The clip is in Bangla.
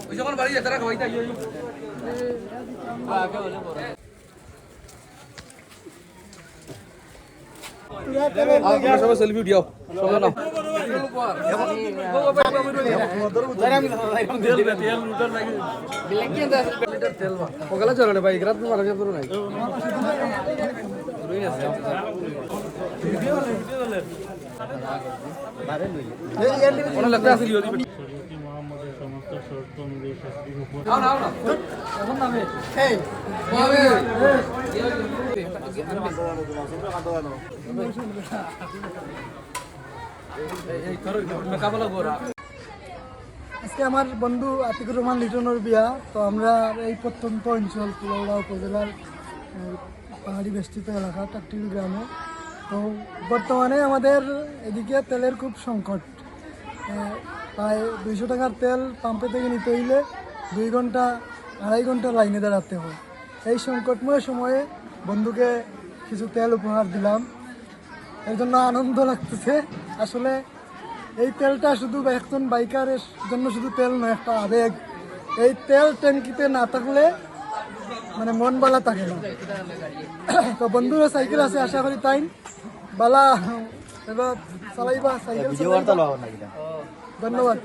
ওই যখন বাড়ি যেতে রাখো ওইটা সবাই সেলফি উঠিও সবাই নাও ওগুলা চলো না ভাই গ্রাত মারা যাবে নাই অনেক লাগতে আসিল মোহাম্মদের সমস্ত শর্ত অনুযায়ী শাস্তির উপর আজকে আমার বন্ধু আতিকুর রহমান লিটনের বিয়া। তো আমরা এই প্রত্যন্ত অঞ্চল কুলাউড়া উপজেলার পাহাড়ি বেষ্টিত এলাকা টাকটিল গ্রামে। তো বর্তমানে আমাদের এদিকে তেলের খুব সংকট। প্রায় 200 টাকার তেল পাম্পে থেকে নিতে হইলে 2 ঘন্টা 2.5 ঘন্টা লাইনে দাঁড়াতে হয়। এই সংকটময় সময়ে বন্ধুকে কিছু তেল উপহার দিলাম, এর জন্য আনন্দ লাগতেছে। আসলে এই তেলটা শুধু একজন বাইকারের জন্য শুধু তেল নয়, একটা আবেগ। এই তেল ট্যাঙ্কিতে না থাকলে মানে মন বালা থাকে না। তো বন্ধুরা সাইকেল আছে, আশা করি তাই বালা এবার চালাইবা সাইকেল। ধন্যবাদ।